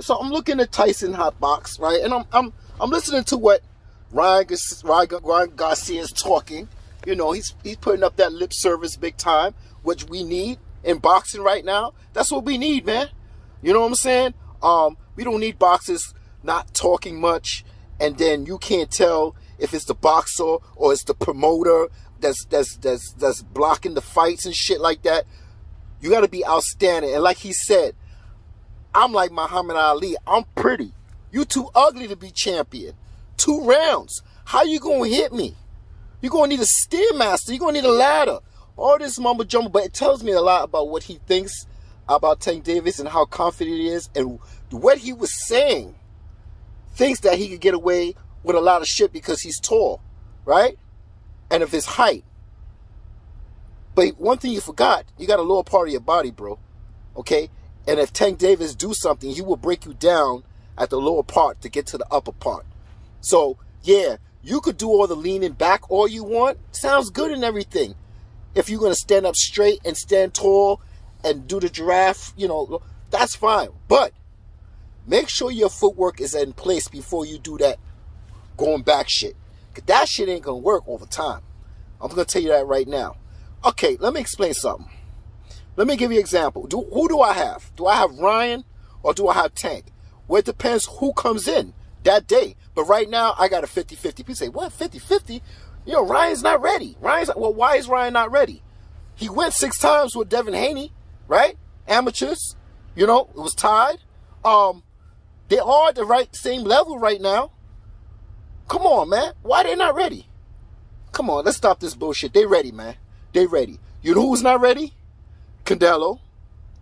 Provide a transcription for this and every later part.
So I'm looking at Tyson Hotbox, right? And I'm listening to what Ryan Garcia is talking. You know, he's putting up that lip service big time, which we need in boxing right now. That's what we need, man. You know what I'm saying? We don't need boxers not talking much, and then you can't tell if it's the boxer or it's the promoter that's blocking the fights and shit like that. You got to be outstanding. And like he said, I'm like Muhammad Ali. I'm pretty. You too ugly to be champion. 2 rounds. How you gonna hit me? You're gonna need a Stairmaster. You're gonna need a ladder. All this mumbo jumbo, but it tells me a lot about what he thinks about Tank Davis and how confident he is, and what he was saying. Thinks that he could get away with a lot of shit because he's tall, right? And of his height. But one thing you forgot, you got a lower part of your body, bro. Okay? And if Tank Davis do something, he will break you down at the lower part to get to the upper part. So, yeah, you could do all the leaning back all you want. Sounds good and everything. If you're going to stand up straight and stand tall and do the giraffe, you know, that's fine. But make sure your footwork is in place before you do that going back shit. Because that shit ain't going to work all the time. I'm going to tell you that right now. Okay, let me explain something. Let me give you an example. Who do I have? Do I have Ryan or do I have Tank? Well, it depends who comes in that day. But right now, I got a 50-50. People say, what, 50-50? You know, Ryan's not ready. Well, why is Ryan not ready? He went 6 times with Devin Haney, right? Amateurs. You know, it was tied. They are at the same level right now. Come on, man. Why they not ready? Come on, let's stop this bullshit. They ready, man. They ready. You know who's not ready? Canelo,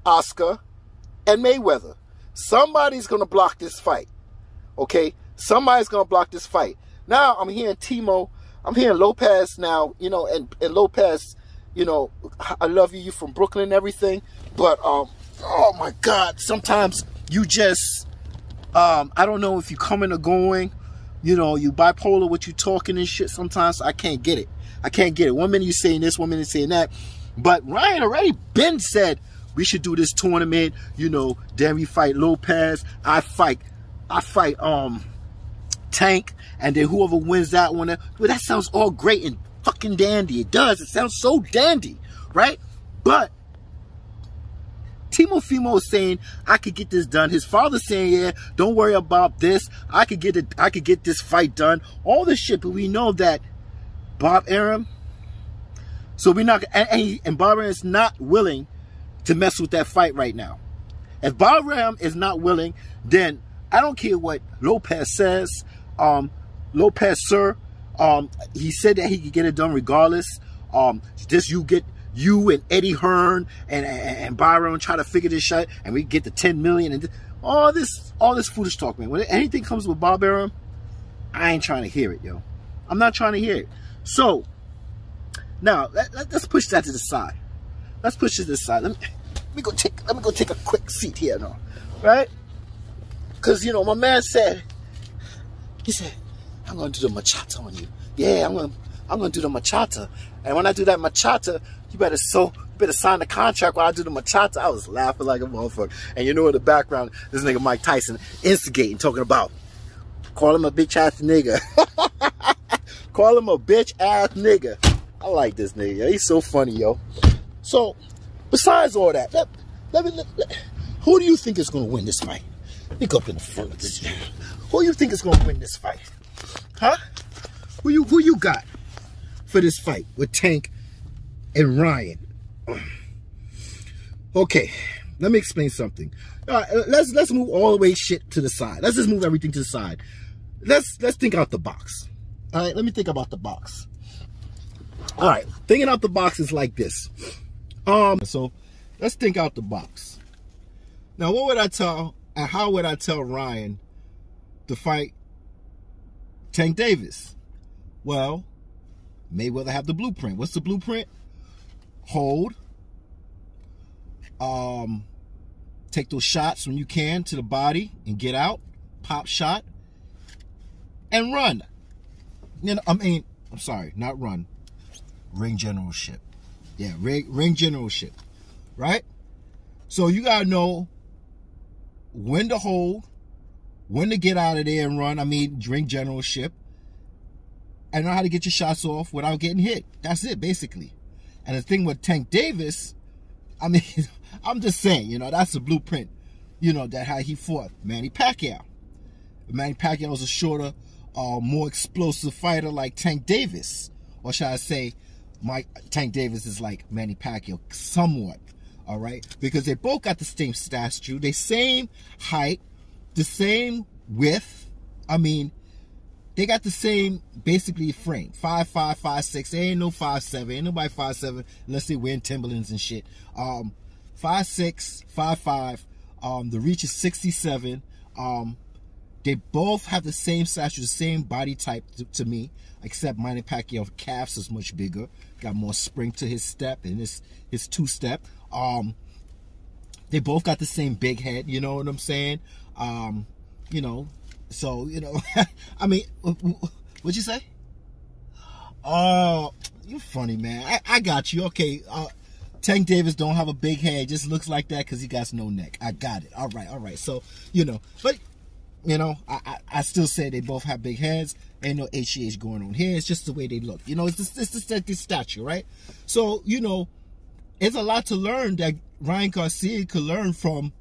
Oscar, and Mayweather. Somebody's going to block this fight. Okay? Somebody's going to block this fight. Now, I'm hearing Timo. I'm hearing Lopez now, you know, and Lopez, you know, I love you. You from Brooklyn and everything. But, oh, my God. Sometimes you just, I don't know if you coming or going. You know, you bipolar, what you talking and shit. Sometimes I can't get it. I can't get it. 1 minute you saying this, 1 minute saying that. But Ryan already been said we should do this tournament. You know, then we fight Lopez. I fight Tank, and then whoever wins that one. Well, that sounds all great and fucking dandy. It does. It sounds so dandy, right? But Timo Fimo is saying I could get this done. His father's saying, yeah, don't worry about this. I could get it. I could get this fight done. All this shit, but we know that Bob Arum. So we're not, and Bob Arum is not willing to mess with that fight right now. If Bob Arum is not willing, then I don't care what Lopez says. Lopez, sir, he said that he could get it done regardless. Just you and Eddie Hearn and Byron try to figure this shit, and we get the 10 million and all this foolish talk, man. When anything comes with Bob Arum, I ain't trying to hear it, yo. I'm not trying to hear it. So now let's push that to the side. Let's push it to the side. Let me go take a quick seat here now, right? Because you know my man said, he said, I'm gonna do the machata on you. Yeah, I'm gonna do the machata. And when I do that machata, you better sign the contract while I do the machata. I was laughing like a motherfucker. And you know in the background, this nigga Mike Tyson instigating, talking about, call him a bitch ass nigga. Call him a bitch ass nigga. I like this nigga. He's so funny, yo. So, besides all that, who do you think is gonna win this fight? Let me go up in the front of this. Who do you think is gonna win this fight? Huh? Who you got for this fight with Tank and Ryan? Okay, let me explain something. All right, let's move all the way shit to the side. Let's just move everything to the side. Let's think out the box. All right, let me think about the box. All right, thinking out the box is like this. So let's think out the box. Now, what would I tell, and how would I tell Ryan to fight Tank Davis? Well, Mayweather have the blueprint. What's the blueprint? Hold. Take those shots when you can to the body and get out. Pop shot. And run. You know, I'm sorry, not run. Ring generalship. Yeah, ring generalship. Right? So you gotta know when to hold, when to get out of there and run. I mean, drink generalship. And know how to get your shots off without getting hit. That's it, basically. And the thing with Tank Davis, I mean, I'm just saying, that's the blueprint, that how he fought Manny Pacquiao. Manny Pacquiao was a shorter, more explosive fighter like Tank Davis. Or should I say, Tank Davis is like Manny Pacquiao somewhat, all right? Because they both got the same stature, the same height, the same width. I mean, they got the same, basically, frame. 5'5", 5'6". There ain't no 5'7". Ain't nobody 5'7", unless they wearing Timberlands and shit. 5'6", 5'5". The reach is 67. They both have the same stature, the same body type to me, except Manny Pacquiao's calves is much bigger. Got more spring to his step and his two-step. They both got the same big head, you know what I'm saying? So, I mean, what'd you say? Oh, you funny, man. I got you. Okay, Tank Davis don't have a big head. Just looks like that because he got no neck. I got it. All right. So, but, I still say they both have big heads. Ain't no HGH going on here. It's just the way they look. It's the stature, right? So, it's a lot to learn that Ryan Garcia could learn from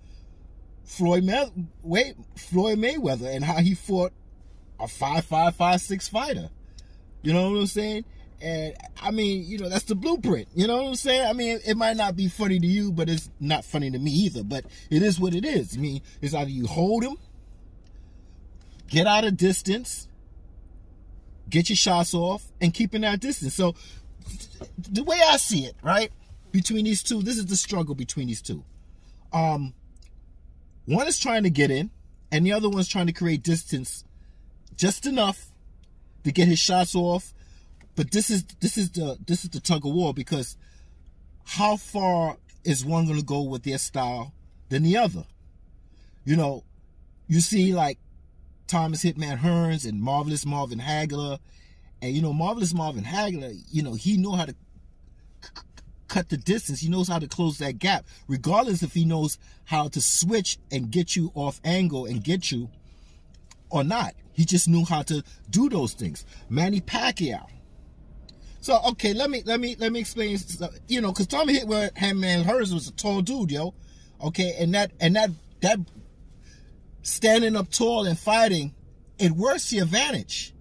Floyd Mayweather and how he fought a 5'5", 5'6" fighter. You know what I'm saying? And I mean, that's the blueprint. You know what I'm saying? I mean, it might not be funny to you, but it's not funny to me either. But it is what it is. I mean, it's either you hold him, get out of distance, get your shots off, and keeping that distance. So the way I see it, right, between these two, this is the struggle between these two. One is trying to get in, and the other one's trying to create distance just enough to get his shots off. But this is the tug of war, because how far is one going to go with their style than the other? You see like Thomas Hitman Hearns and Marvelous Marvin Hagler, and Marvelous Marvin Hagler, he know how to cut the distance. He knows how to close that gap, regardless if he knows how to switch and get you off angle and get you or not. He just knew how to do those things. Manny Pacquiao. So okay, let me explain. Because Tommy Hitman Hearns was a tall dude, yo. Okay, and that standing up tall and fighting, it works to your advantage.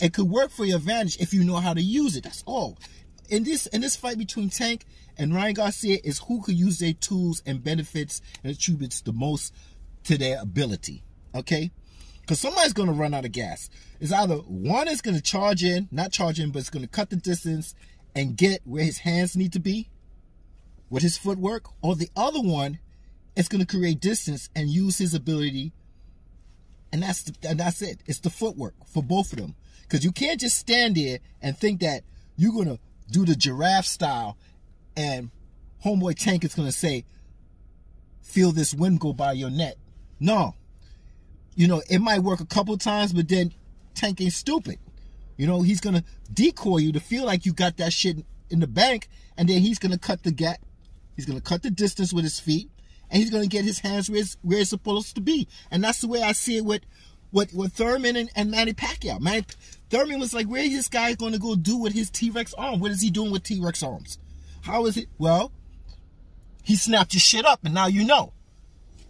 It could work for your advantage if you know how to use it. That's all. In this fight between Tank and Ryan Garcia is who could use their tools and benefits and attributes the most to their ability. Okay? Because somebody's going to run out of gas. It's either one is going to not charge in, but it's going to cut the distance and get where his hands need to be with his footwork, or the other one is going to create distance and use his ability, and that's it. It's the footwork for both of them. Because you can't just stand there and think that you're going to do the giraffe style and homeboy Tank is going to say, feel this wind go by your neck. No. It might work a couple times, but then Tank ain't stupid. He's going to decoy you to feel like you got that shit in the bank, and then he's going to cut the gap. He's going to cut the distance with his feet, and he's going to get his hands where it's supposed to be. And that's the way I see it with Thurman and Manny Pacquiao. Thurman was like, where is this guy going to go do with his T-Rex arm? What is he doing with T-Rex arms? How is it? Well, he snapped his shit up, and now you know.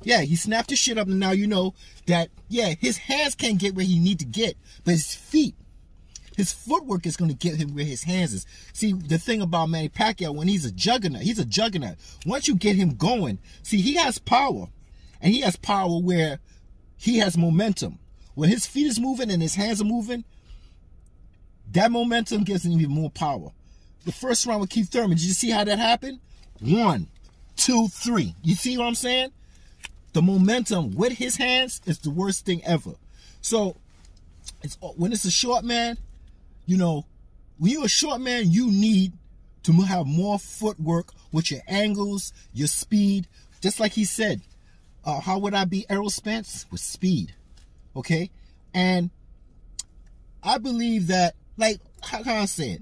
Yeah, he snapped his shit up, and now you know that, yeah, his hands can't get where he need to get, but his feet, his footwork is going to get him where his hands is. See, the thing about Manny Pacquiao, when he's a juggernaut. Once you get him going, see, he has power, and he has power where he has momentum. When his feet is moving and his hands are moving, that momentum gives him even more power. The first round with Keith Thurman, did you see how that happened? 1, 2, 3. You see what I'm saying? The momentum with his hands is the worst thing ever. So, when it's a short man, when you're a short man, you need to have more footwork with your angles, your speed. Just like he said, how would I be Errol Spence? With speed. Okay? And I believe that, like, how can I say it?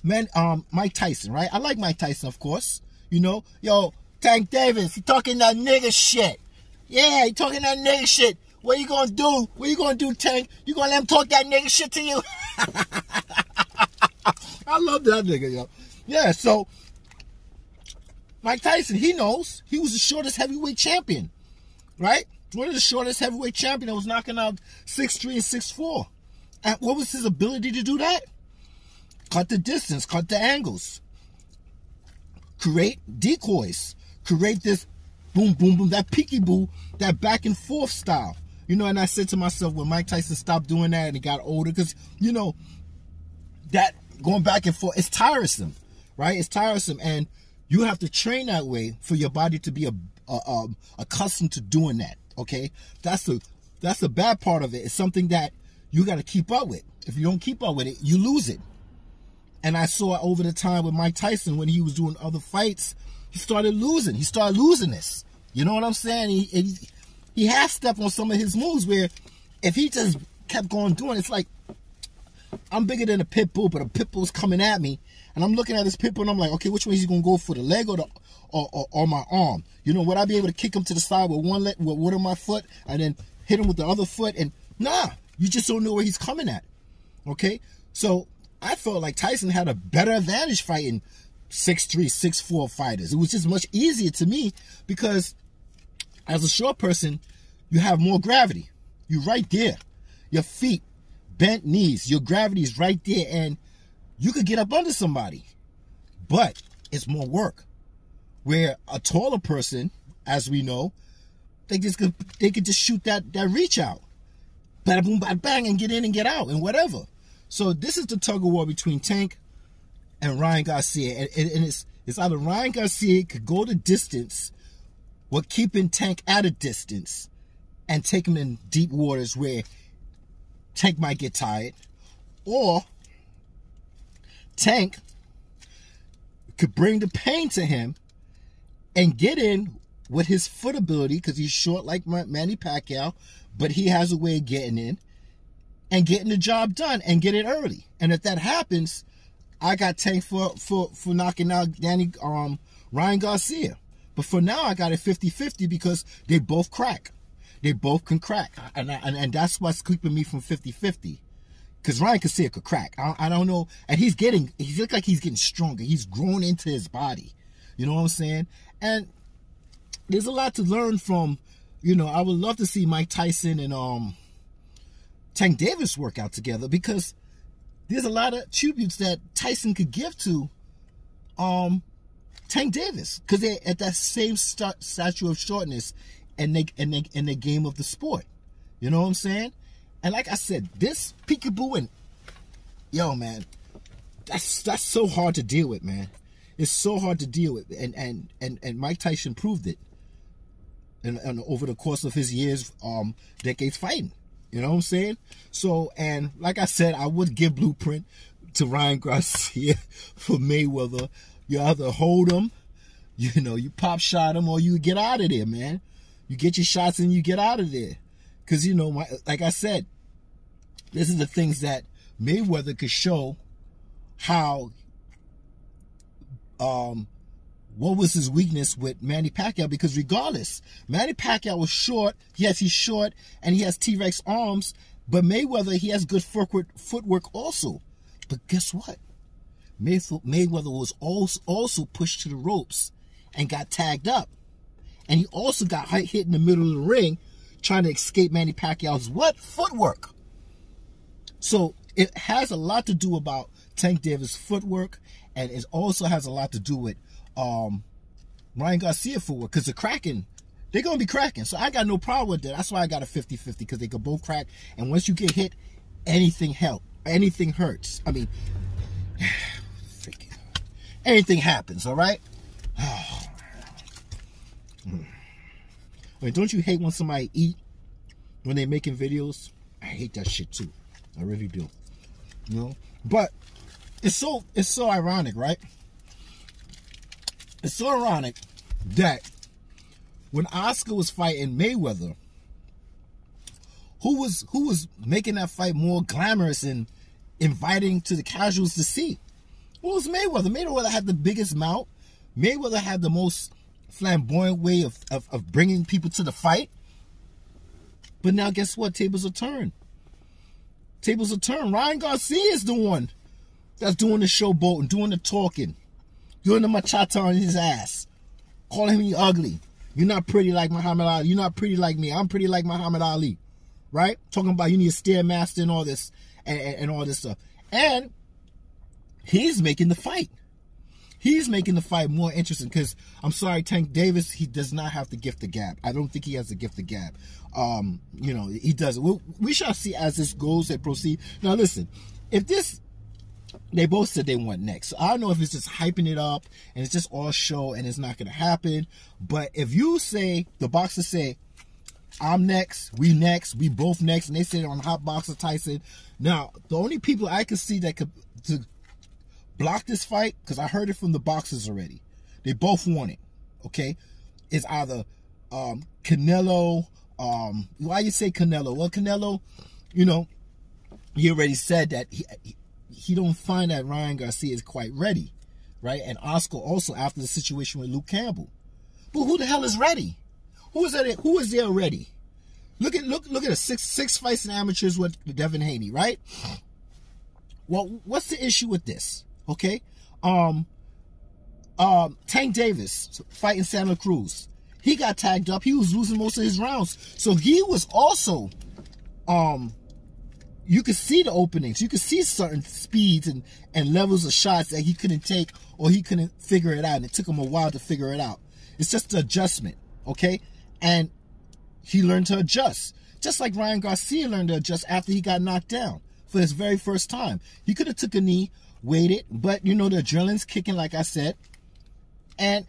Man, Mike Tyson, right? I like Mike Tyson, of course. Yo, Tank Davis, he talking that nigga shit. Yeah, he talking that nigga shit. What you gonna do? What you gonna do, Tank? You gonna let him talk that nigga shit to you? I love that nigga, yo. Yeah, so Mike Tyson, he knows. He was the shortest heavyweight champion, right? One of the shortest heavyweight champion that was knocking out 6'3" and 6'4". And what was his ability to do that? Cut the distance, cut the angles, create decoys, create this boom, boom, boom, that peekaboo, that back and forth style. You know, and I said to myself, when Mike Tyson stopped doing that and he got older, because, you know, that going back and forth, it's tiresome, right? It's tiresome, and you have to train that way for your body to be accustomed to doing that, okay? That's the bad part of it. It's something that you got to keep up with. If you don't keep up with it, you lose it. And I saw over the time with Mike Tyson, when he was doing other fights, he started losing. He started losing this. You know what I'm saying? He half-stepped on some of his moves where if he just kept going doing it, it's like, I'm bigger than a pit bull, but a pit bull's coming at me, and I'm looking at this pit bull, and I'm like, okay, which way is he going to go, for the leg or my arm? You know, would I be able to kick him to the side with one leg, with one of my foot, and then hit him with the other foot? And nah, you just don't know where he's coming at, okay? So I felt like Tyson had a better advantage fighting 6'3", 6'4" fighters. It was just much easier to me because as a short person, you have more gravity. You're right there. Your feet, bent knees, your gravity is right there, and you could get up under somebody. But it's more work. Where a taller person, as we know, they could just shoot that reach out. Bada boom, bada bang, and get in and get out and whatever. So this is the tug of war between Tank and Ryan Garcia. And it's either Ryan Garcia could go the distance or keeping Tank at a distance and take him in deep waters where Tank might get tired, or Tank could bring the pain to him and get in with his foot ability, because he's short like Manny Pacquiao, but he has a way of getting in and getting the job done and get it early. And if that happens, I got Tank for knocking out Ryan Garcia. But for now, I got it 50-50 because they both crack. They both can crack. And that's what's keeping me from 50-50. Because Ryan Garcia could crack. I don't know. And he looks like he's getting stronger. He's grown into his body. You know what I'm saying? And there's a lot to learn from, you know, I would love to see Mike Tyson and Tank Davis work out together, because there's a lot of tributes that Tyson could give to Tank Davis, because they're at that same stature of shortness and the game of the sport. You know what I'm saying? And like I said, this peekaboo, and yo, man, that's so hard to deal with, man. It's so hard to deal with, and Mike Tyson proved it, and over the course of his years, decades fighting. You know what I'm saying? So, and like I said, I would give blueprint to Ryan Garcia for Mayweather. You either hold him, you know, you pop shot him, or you get out of there, man. You get your shots and you get out of there. Because, you know, like I said, this is the things that Mayweather could show how, what was his weakness with Manny Pacquiao, because regardless, Manny Pacquiao was short. Yes, he's short, and he has T-Rex arms, but Mayweather, he has good footwork also. But guess what? Mayweather was also pushed to the ropes and got tagged up. And he also got hit in the middle of the ring trying to escape Manny Pacquiao's what? Footwork. So it has a lot to do about Tank Davis' footwork, and it also has a lot to do with Ryan Garcia footwork, because they're cracking. They're going to be cracking. So I got no problem with that. That's why I got a 50-50, because they could both crack. And once you get hit, anything hurts. I mean, anything happens, all right? I mean, don't you hate when somebody eat when they're making videos? I hate that shit too. I really do. You know? But it's so ironic, right? It's so ironic that when Oscar was fighting Mayweather, who was making that fight more glamorous and inviting to the casuals to see? Well, it was Mayweather. Mayweather had the biggest mouth. Mayweather had the most flamboyant way of bringing people to the fight. But now guess what? Tables are turned. Tables are turned. Ryan Garcia is the one that's doing the showboating, doing the talking, doing the machata on his ass, calling him ugly. You're not pretty like Muhammad Ali. You're not pretty like me. I'm pretty like Muhammad Ali. Right? Talking about you need a Stairmaster and all this and all this stuff. And he's making the fight. He's making the fight more interesting because, I'm sorry, Tank Davis, he does not have the gift of gab. I don't think he has the gift of gab. You know, he doesn't. We shall see as this goes and proceed. Now, listen, if this, they both said they want next. So I don't know if it's just hyping it up and it's just all show and it's not going to happen. But if you say, the boxers say, I'm next, we both next, and they say it on Hot Boxer Tyson. Now, the only people I could see that could to block this fight, because I heard it from the boxers already, they both want it, okay? It's either Canelo, why you say Canelo? Well, Canelo, you know, he already said that he don't find that Ryan Garcia is quite ready, right? And Oscar also after the situation with Luke Campbell. But who the hell is ready? Who is there ready? Look at it. Six fights in amateurs with Devin Haney, right? Well, what's the issue with this? Okay, Tank Davis fighting Santa Cruz. He got tagged up. He was losing most of his rounds, so he was also you could see the openings. You could see certain speeds and levels of shots that he couldn't take or he couldn't figure it out, and it took him a while to figure it out. It's just the adjustment, okay? And he learned to adjust. Just like Ryan Garcia learned to adjust after he got knocked down for his very first time. He could have took a knee, waited, but you know, the adrenaline's kicking, like I said. And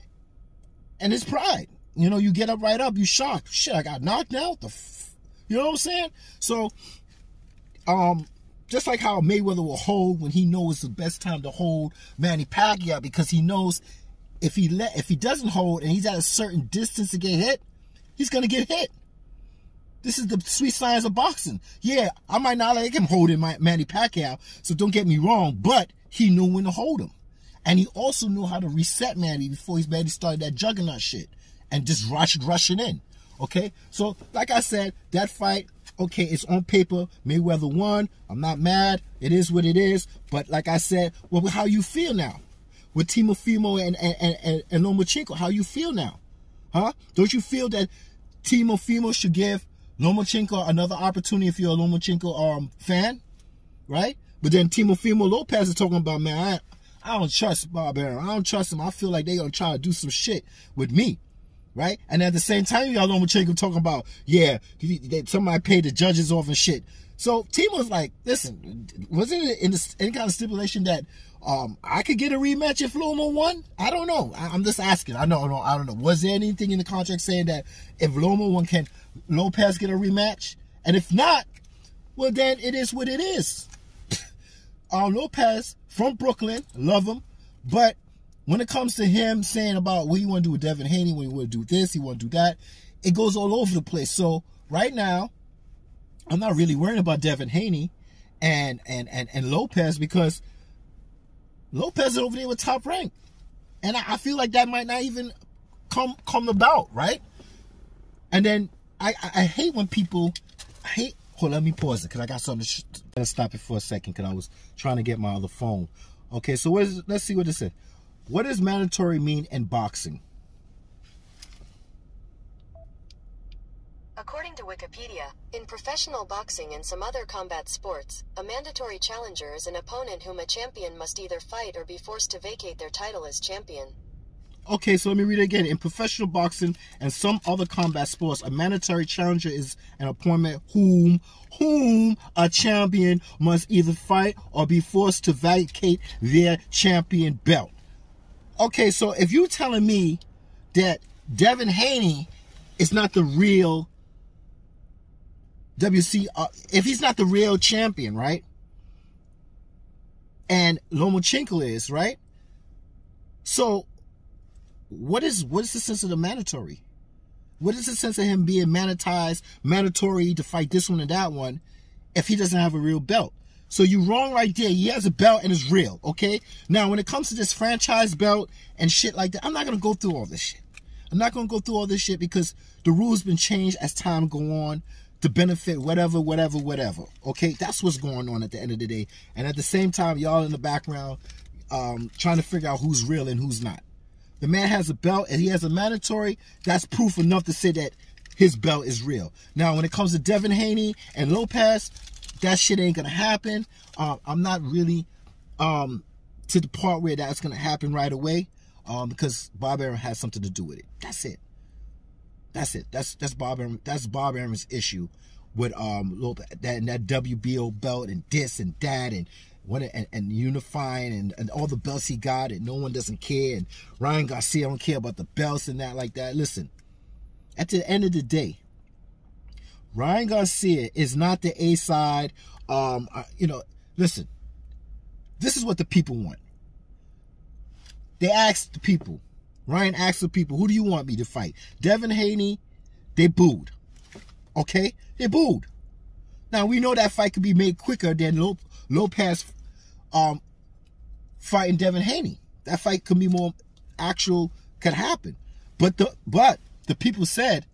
it's pride. You know, you get up right up, you shocked. Shit, I got knocked down? You know what I'm saying? So, just like how Mayweather will hold when he knows the best time to hold Manny Pacquiao, because he knows if he doesn't hold and he's at a certain distance to get hit, he's gonna get hit. This is the sweet science of boxing. Yeah, I might not like him holding Manny Pacquiao, so don't get me wrong, but he knew when to hold him. And he also knew how to reset Manny before Manny started that juggernaut shit and just rushing in. Okay? So, like I said, that fight, okay, it's on paper. Mayweather won. I'm not mad. It is what it is. But like I said, well, how you feel now? With Timofimo and Lomachenko, how you feel now? Huh? Don't you feel that Timofimo should give Lomachenko another opportunity if you're a Lomachenko fan? Right? But then Timofimo Lopez is talking about, man, I don't trust Barbarian. I don't trust him. I feel like they're going to try to do some shit with me. Right? And at the same time, you got Lomachenko talking about, yeah, somebody paid the judges off and shit. So Timo's like, listen, wasn't it in any kind of stipulation that I could get a rematch if Loma won? I don't know. I'm just asking. I don't know. Was there anything in the contract saying that if Loma won, can Lopez get a rematch? And if not, well, then it is what it is. Lopez from Brooklyn, love him, but when it comes to him saying about what he want to do with Devin Haney, when he want to do this, he want to do that, it goes all over the place. So right now, I'm not really worrying about Devin Haney and Lopez, because Lopez is over there with Top Rank. And I feel like that might not even come about, right? And then I hate when people, hold on, let me pause it because I got something to stop it for a second because I was trying to get my other phone. Okay, so let's see what this says. What does mandatory mean in boxing? According to Wikipedia, in professional boxing and some other combat sports, a mandatory challenger is an opponent whom a champion must either fight or be forced to vacate their title as champion. Okay, so let me read it again. In professional boxing and some other combat sports, a mandatory challenger is an opponent whom a champion must either fight or be forced to vacate their champion belt. Okay, so if you're telling me that Devin Haney is not the real WC, if he's not the real champion, right? And Lomachenko is, right? So what is the sense of the mandatory? What is the sense of him being mandatory to fight this one and that one if he doesn't have a real belt? So you're wrong right there. He has a belt and it's real, okay? Now, when it comes to this franchise belt and shit like that, I'm not going to go through all this shit. I'm not going to go through all this shit because the rules been changed as time go on. to benefit whatever. Okay, that's what's going on at the end of the day. And at the same time, y'all in the background trying to figure out who's real and who's not. The man has a belt and he has a mandatory. That's proof enough to say that his belt is real. Now, when it comes to Devin Haney and Lopez, that shit ain't gonna happen. I'm not really to the part where that's gonna happen right away, because Bob Arum has something to do with it. That's it. That's Bob Arum's issue with that WBO belt and this and that and unifying and all the belts he got, and no one doesn't care, and Ryan Garcia don't care about the belts and that like that. Listen, at the end of the day, Ryan Garcia is not the A side. Listen, this is what the people want. They asked the people. Ryan asked the people, who do you want me to fight? Devin Haney, they booed. Okay? They booed. Now, we know that fight could be made quicker than Lopez fighting Devin Haney. That fight could be more actual, could happen. But the people said,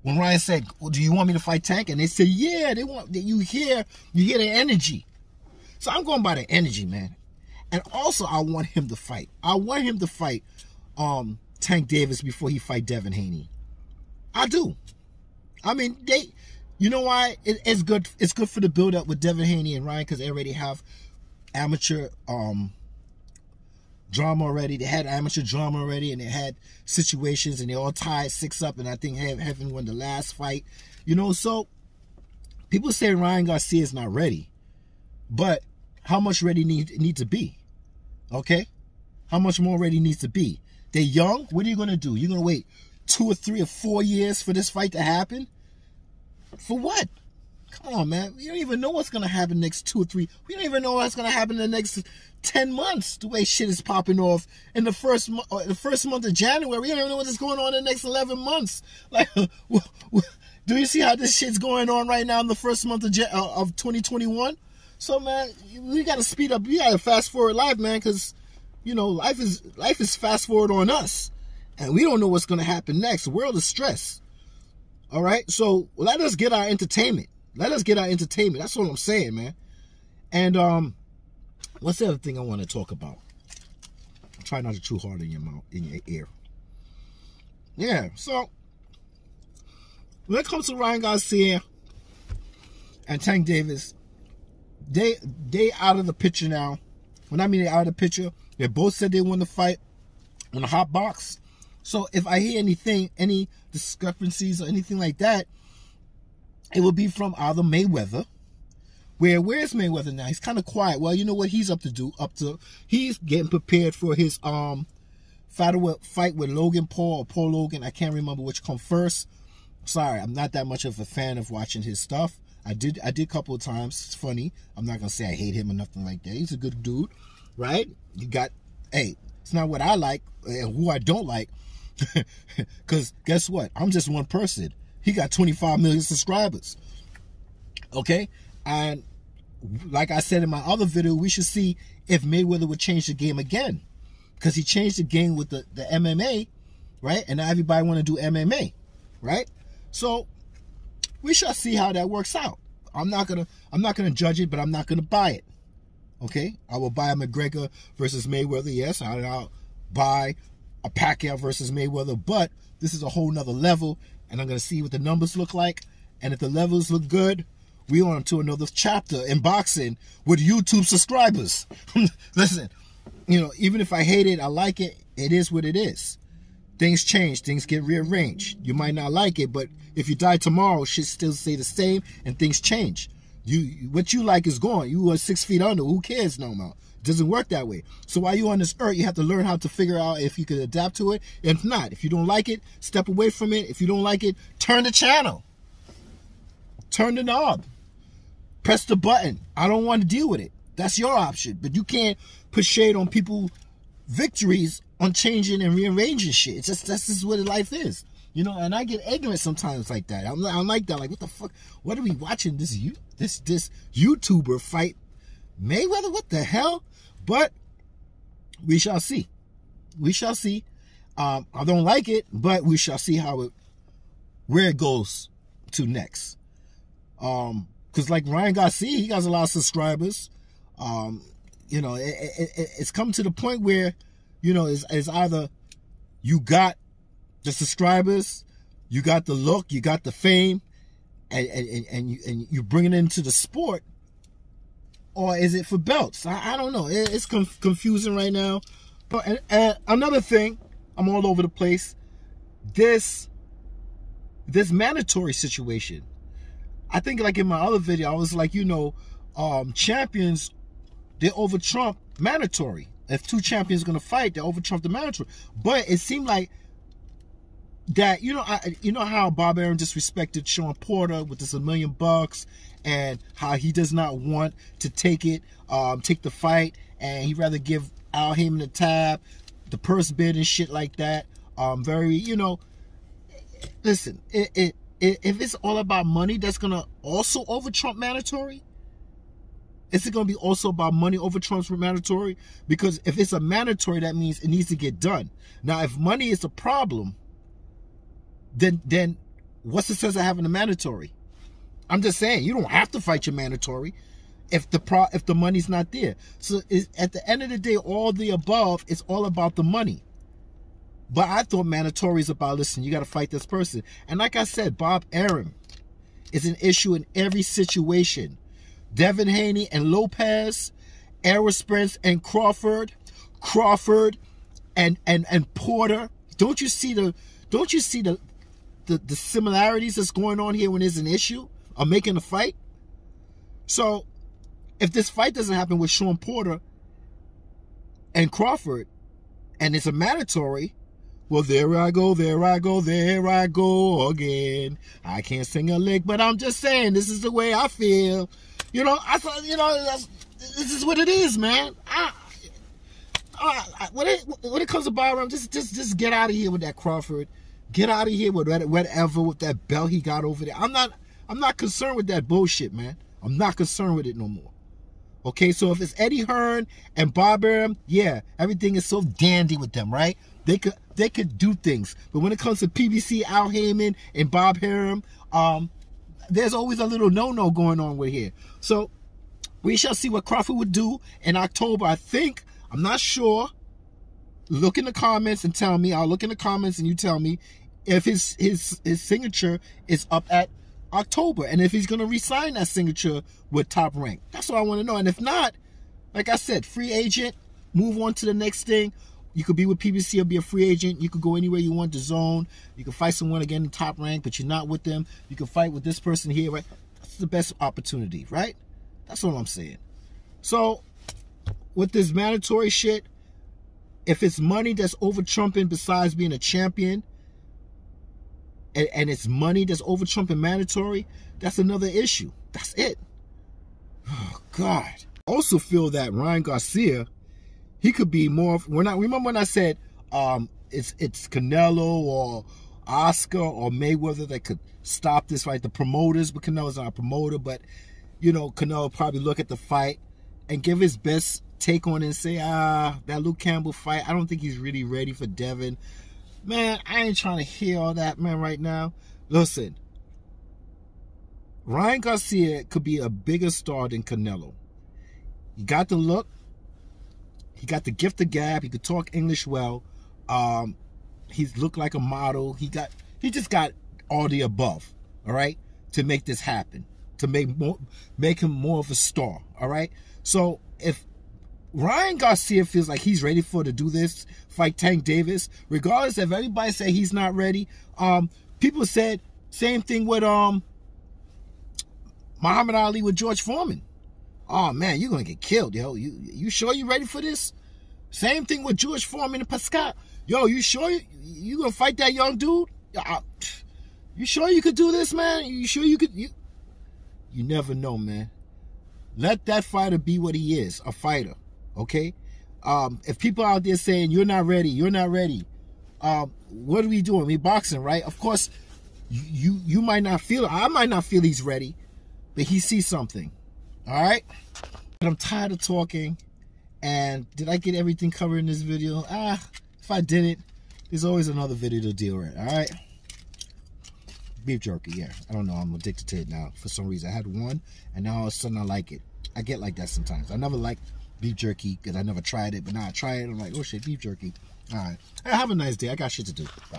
when Ryan said, well, do you want me to fight Tank? And they said, yeah, they want, you hear the energy. So I'm going by the energy, man. And also, I want him to fight. I want him to fight Tank Davis before he fight Devin Haney. I do. I mean, you know why? It's good. It's good for the build up with Devin Haney and Ryan, because they already have amateur drama already. They had amateur drama already, and they had situations, and they all tied 6-up. And I think Heaven won the last fight. So people say Ryan Garcia is not ready, but how much ready need to be? Okay, how much more ready needs to be? They're young. What are you gonna do? You're gonna wait 2 or 3 or 4 years for this fight to happen? For what? Come on, man. We don't even know what's gonna happen next 2 or 3. We don't even know what's gonna happen in the next 10 months. The way shit is popping off in the first month of January. We don't even know what's going on in the next 11 months. Like, do you see how this shit's going on right now in the first month of 2021? So, man, we got to speed up. We got to fast forward life, man, because, life is fast forward on us. And we don't know what's going to happen next. The world is stressed. All right? So, let us get our entertainment. That's what I'm saying, man. And what's the other thing I want to talk about? Try not to chew hard in your mouth, in your ear. Yeah, so when it comes to Ryan Garcia and Tank Davis, they out of the picture now. When I mean they out of the picture, they both said they want to fight on a hot box. So if I hear any discrepancies or anything like that, it will be from either Mayweather. Where's Mayweather now? He's kind of quiet. Well, you know what he's up to? He's getting prepared for his fight with Logan Paul or Paul Logan. I can't remember which come first. Sorry, I'm not that much of a fan of watching his stuff. I did a couple of times. It's funny. I'm not gonna say I hate him or nothing like that. He's a good dude, right? It's not what I like and who I don't like. Because guess what? I'm just one person. He got 25 million subscribers. Okay? And like I said in my other video, we should see if Mayweather would change the game again. Because he changed the game with the MMA, right? And now everybody want to do MMA, right? So we shall see how that works out. I'm not gonna judge it, but I'm not gonna buy it. Okay? I will buy a McGregor versus Mayweather, yes. I'll buy a Pacquiao versus Mayweather, but this is a whole nother level, and I'm gonna see what the numbers look like. And if the levels look good, we on to another chapter in boxing with YouTube subscribers. Listen, even if I hate it, I like it. It is what it is. Things change. Things get rearranged. You might not like it, but if you die tomorrow, shit still stay the same, and things change. What you like is gone. You are 6 feet under. Who cares no more? It doesn't work that way. So while you're on this earth, you have to learn how to figure out if you can adapt to it. If not, if you don't like it, step away from it. If you don't like it, turn the channel. Turn the knob. Press the button. I don't want to deal with it. That's your option. But you can't put shade on people's victories on changing and rearranging shit. It's just, that's just what life is. And I get ignorant sometimes like that. I'm like that. Like, what the fuck? What are we watching? This YouTuber fight Mayweather? What the hell? But we shall see. We shall see. I don't like it, but we shall see where it goes to next. Because like Ryan Garcia, he got a lot of subscribers. You know, it's come to the point where, you know, it's either you got the subscribers, you got the look, you got the fame, and you bring it into the sport, or is it for belts? I don't know. It's confusing right now. But and another thing, I'm all over the place. This mandatory situation. I think like in my other video, I was like, you know, champions, they over trump mandatory. If two champions are gonna fight, they over trump the mandatory. But it seemed like that, you know how Bob Arum disrespected Sean Porter with this $1 million and how he does not want to take the fight, and he'd rather give Al Heyman the tab, the purse bid and shit like that. Very, you know, listen, if it's all about money, that's gonna also over trump mandatory. Is it gonna be also about money over Trump's mandatory? Because if it's a mandatory, that means it needs to get done. Now, if money is a problem, then what's the sense of having a mandatory? I'm just saying, you don't have to fight your mandatory if the money's not there. So at the end of the day, all the above, it's all about the money. But I thought mandatory is about, listen, you got to fight this person. And like I said, Bob Arum is an issue in every situation. Devin Haney and Lopez, Errol Spence and Crawford and Porter. Don't you see the similarities that's going on here when there's an issue of making a fight? So if this fight doesn't happen with Sean Porter and Crawford, and it's a mandatory, well, there I go again. I can't sing a lick, but I'm just saying, this is the way I feel. You know, I thought, you know, this is what it is, man. When it comes to Byron, just get out of here with that Crawford. Get out of here with whatever, with that belt he got over there. I'm not concerned with that bullshit, man. I'm not concerned with it no more. Okay, so if it's Eddie Hearn and Bob Arum, yeah, everything is so dandy with them, right? They could do things. But when it comes to PBC, Al Heyman, and Bob Arum, there's always a little no-no going on with here. So we shall see what Crawford would do in October. I think, I'm not sure. Look in the comments and tell me. I'll look in the comments and you tell me if his signature is up at October, and if he's going to re-sign that signature with Top Rank. That's what I want to know. And if not, like I said, free agent, move on to the next thing. You could be with PBC or be a free agent. You could go anywhere you want to zone. You can fight someone again in Top Rank, but you're not with them. You can fight with this person here, right? That's the best opportunity, right? That's all I'm saying. So, with this mandatory shit, if it's money that's over trumping besides being a champion, and it's money that's over trumping mandatory, that's another issue. That's it. Oh, God. I also feel that Ryan Garcia, he could be more. Remember when I said it's Canelo or Oscar or Mayweather that could stop this fight? The promoters, but Canelo's not a promoter. But you know, Canelo probably look at the fight and give his best take on it and say, that Luke Campbell fight, I don't think he's really ready for Devin. Man, I ain't trying to hear all that, man, right now. Listen, Ryan Garcia could be a bigger star than Canelo. He got the look. He got the gift of gab. He could talk English well. He's looked like a model. He just got all the above, all right, to make this happen, to make him more of a star, all right? So if Ryan Garcia feels like he's ready to do this, fight Tank Davis, regardless if everybody say he's not ready. People said same thing with Muhammad Ali with George Foreman. Oh man, you're gonna get killed, yo. You sure you ready for this? Same thing with George Foreman and Pascal. Yo, you sure you gonna fight that young dude? You sure you could do this, man? You sure you could? You never know, man. Let that fighter be what he is, a fighter. Okay? If people out there saying you're not ready, what are we doing? We boxing, right? Of course, you might not feel it. I might not feel he's ready, but he sees something. All right? But I'm tired of talking. And did I get everything covered in this video? If I didn't, there's always another video to deal with. All right? Beef jerky, yeah. I don't know. I'm addicted to it now for some reason. I had one, and now all of a sudden I like it. I get like that sometimes. I never liked beef jerky because I never tried it, but now I try it. I'm like, oh shit, beef jerky. All right. Hey, have a nice day. I got shit to do. Bye.